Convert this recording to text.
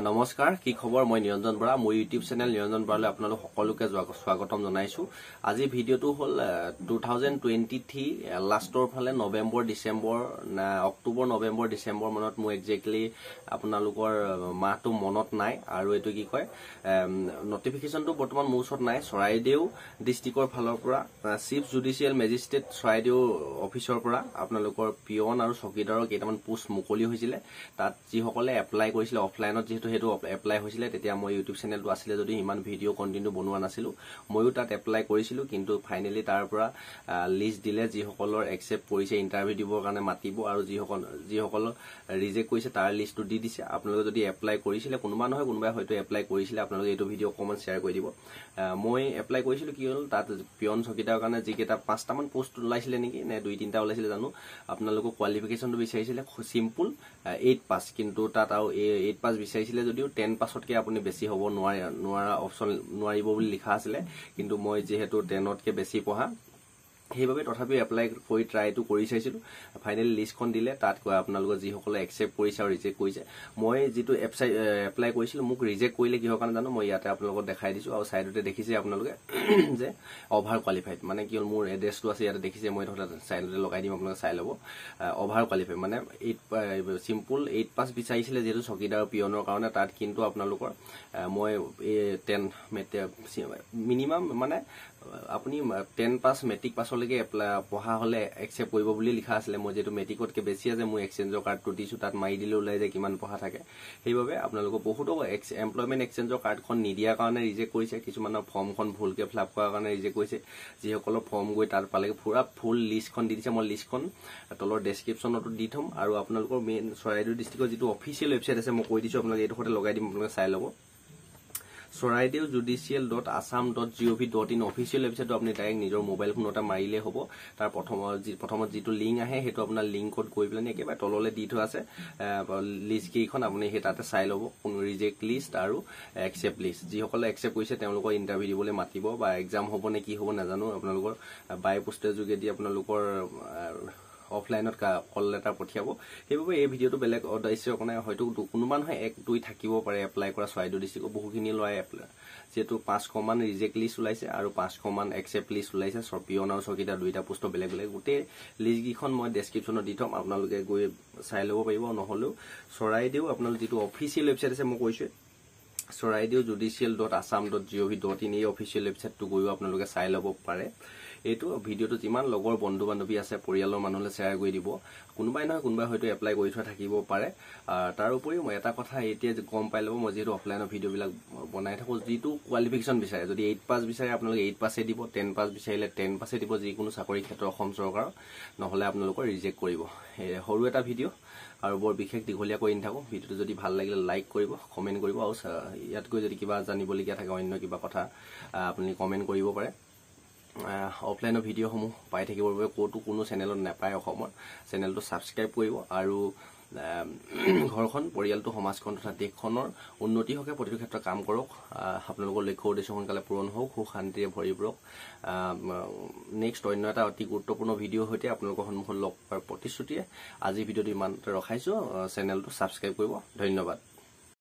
নমস্কাৰ কি খবৰ মই নিৰঞ্জন বৰা মোৰ ইউটিউব চেনেল নিৰঞ্জন বৰালৈ আপোনালোক সকলোকে স্বাগতম জনাইছো আজি ভিডিওটো হল 2023 লাষ্টৰ ফালে নৱেম্বৰ ডিসেম্বৰ অক্টোবৰ নৱেম্বৰ ডিসেম্বৰ মানত মই এক্স্যাক্টলি আপোনালোকৰ মাহটো মনত নাই আৰু এটো কি কয় নটিফিকেশনটো বৰ্তমান মোৰ ওচৰত নাই চৰাইদেউ ডিস্ট্ৰিক্টৰ ফালৰ পৰা চিফ জুডিচিয়েল মেজিস্ট্ৰেট চৰাইদেউ অফিচৰ পৰা আপোনালোকৰ পিয়ন আৰু চকীদাৰৰ কেইটামান পোষ্ট মুকলি হৈছিল তাত যি সকলে এপ্লাই কৰিছিল অফলাইনত যেহেতু হেতু এপ্লাই হৈছিল তেতিয়া মই ইউটিউব চেনেলটো আছিল যদি ইমান ভিডিও কন্টিনিউ বনোৱা নাছিলো মইও তাত এপ্লাই কৰিছিলো কিন্তু ফাইনালি তাৰ পৰা লিষ্ট দিলে যি সকলৰ একসেপ্ট কৰিছে ইন্টাৰভিউ দিবৰ কাৰণে মাতিব আৰু যি সকল ৰিজেক্ট কৰিছে তাৰ লিষ্টটো দি দিছে আপোনালোকে যদি এপ্লাই কৰিছিল কোনোবা নহয় কোনোবাই হয়তো এপ্লাই কৰিছিল আপোনালোকে এইটো ভিডিও কমেন্ট শেয়াৰ কৰি দিব মই এপ্লাই কৰিছিলো কি হল তাত পিয়ন চকীদাৰৰ কাৰণে যি কেটা 5টা মান পোষ্ট ওলাইছিল নেকি নে 2-3টা ওলাইছিল জানো আপোনালোকৰ কোৱালিফিকেশনটো বিচাৰিছিল সিম্পল 8 পাস কিন্তু তাত আৰু 8 পাস বিচাৰিছিল যদিও 10 পাসতকে আপুনি বেছি হ'ব নোৱাৰা অপচন নোৱাৰিব বুলি লিখা আছিল কিন্তু মই যেহেতু 10তকে বেছি পঢ়া সেইভাবে তথাপি এপ্লাই কৰি ট্ৰাইটো কৰি চাইছিলো ফাইনালি লিষ্টখন দিলে তাত কয় আপোনালোকৰ যি সকলে একসেপ্ট কৰিছে আৰু ৰিজেক্ট কৰিছে মই যেটো এপ্লাই কৰিছিলো মোক ৰিজেক্ট কৰিলে কিহৰ কাৰণে জানো মই ইয়াতে আপোনালোকক দেখাই দিছো আৰু সাইডতে দেখিছে আপোনালোকে যে ওভাৰ কোৱালিফাইড মানে কি মোৰ এড্ৰেছটো আছে ইয়াতে দেখিছে মই ধৰা সাইডতে লগাই দিম আপোনালোকে চাই ল'ব ওভাৰ কোৱালিফাইড মানে 8 সিম্পল 8 পাস বিচাৰিছিল যেটো চকীদাৰ পিয়নৰ কাৰণে তাত কিন্তু আপোনালোকৰ মই 10 মিনিমাম মানে আপুনি 10 পাস মেট্ৰিক পাছলৈকে পঢ়া হলে একসেপ্ট কৰিব বুলি লিখা আছিল মই যেটো মেট্ৰিকতকে বেছি আছে মই এক্সচেঞ্জৰ কাৰ্ডটো দিছো তাত মাৰি দিলে ওলাই যায় কিমান পঢ়া থাকে সেইভাবে আপোনালোকৰ বহুতো এমপ্লয়মেন্ট এক্সচেঞ্জৰ কাৰ্ডখন নিদিয়া কাৰণে ৰিজেক্ট কৰিছে কিছুমানৰ ফৰ্মখন ভুলকে ফিলআপ কৰাৰ কাৰণে ৰিজেক্ট কৰিছে যি সকল ফৰ্ম গৈ তাৰ পালে পুৰা ফুল লিষ্টখন দি দিছে মই লিষ্টখন তলৰ ডেসক্ৰিপচনতো দি থম আৰু আপোনালোকৰ মেইন চৰাইদেউ ডিস্ট্ৰিক্টৰ যেটো অফিচিয়েল ওয়েবসাইট আছে মই কৈ দিছো আপোনালোকে এইটোতে লগাই দিম আপোনালোকে চাই ল'ব soraidewjudicial.assam.gov.in অফিচিয়েল ওয়েবসাইটটো আপুনি ডাইৰেক্ট নিজৰ মোবাইল ফোনতে মাৰিলে হ'ব তাৰ প্ৰথমত যেটো লিংক আহে হেতু আপোনাৰ লিংকত গৈ পেলানি একেবাৰে তললে দি থোৱা আছে লিষ্ট কেইখন আপুনি হেতাতে চাই ল'ব কোন ৰিজেক্ট লিষ্ট আৰু একসেপ্ট লিষ্ট যি সকলে একসেপ্ট কৰিছে তেওঁলোকৰ ইন্টাৰভিউ দিবলৈ মাতিব বা এক্সাম হ'ব নে কি হ'ব নাজানো আপোনালোকৰ বাই পোষ্টৰ যোগেদি আপোনালোকৰ অফলাইনত কল লেটাৰ পঠিয়াব সেইভাবে এই ভিডিওটো বেলেগ উদ্দেশ্য কাৰণে হয়তো কোনোবা নহয় 1-2 থাকিব পাৰে এপ্লাই কৰা চৰাইদেউ ডিস্ট্ৰিক্টৰ বহুখিনি লয় এপ্লাই যেটো 500 মান ৰিজেক্ট লিষ্ট ওলাইছে আৰু 500 মান একসেপ্ট লিষ্ট ওলাইছে পিয়ন আৰু চকীদাৰ দুইটা পোষ্ট বেলেগ বেলেগ গোটে লিষ্ট গিখন মই ডেসক্ৰিপচনত দি থম আপোনালোকে গৈ চাই ল'ব পাৰিব নহলেও চৰাইদেউ আপোনালোক যেটো অফিচিয়েল ওয়েবসাইট আছে মই কৈছো soraidewjudicial.assam.gov.in এই অফিচিয়েল ওয়েবসাইটটো গৈ আপোনালোকে চাই ল'ব পাৰে এইটো ভিডিওটো যিমান লগৰ বন্ধু বান্ধৱী আছে পৰিয়ালৰ মানুহলৈ শেয়াৰ কৰি দিব কোনোবাই নহয় কোনোবাই হয়তো এপ্লাই কৰি থোৱা থাকিব পাৰে তাৰ উপৰি মই এটা কথা এতিয়া গম পাই ল'ব মই যেটো অফলাইনৰ ভিডিও বিলাক বনাই থাকো যেটো কোৱালিফিকেশন বিচাৰে যদি 8 পাস বিচাৰে আপোনালোকে 8 পাসে দিব 10 পাস বিচাৰিলে 10 পাসে দিব যিকোনো চাকৰি ক্ষেত্ৰৰ অসম চৰকাৰ নহলে আপোনালোকৰ ৰিজেক্ট কৰিব হৰু এটা ভিডিও আৰু বৰ বিশেষ দীঘলীয়া কৰি নাথাকো ভিডিওটো যদি ভাল লাগিলে লাইক কৰিব কমেন্ট কৰিব আৰু ইয়াত গৈ যদি কিবা জানিবলগীয়া থাকে অন্য কিবা কথা আপুনি কমেন্ট কৰিব পাৰে অফলাইনৰ ভিডিও সমূহ পাই থাকিবৰ বাবে কোটো কোনো চেনেলত নাপায় অসমৰ চেনেলটো সাবস্ক্ৰাইব কৰিব আৰু ঘৰখন পৰিয়ালটো সমাজখন তথা দেশখনৰ উন্নতি হকে প্ৰতিটো ক্ষেত্ৰত কাম কৰক আপোনালোকৰ লক্ষ্য উদ্দেশ্য সোনকালে পূৰণ হওক সুখ শান্তিৰে ভৰি পৰক নেক্সট অন্য এটা অতি গুৰুত্বপূৰ্ণ ভিডিও হৈতে আপোনালোকৰ সন্মুখত লগ পোৱাৰ প্ৰতিশ্ৰুতিয়ে আজি ভিডিওটো ইমানতে ৰখাইছো চেনেলটো সাবস্ক্ৰাইব কৰিব ধন্যবাদ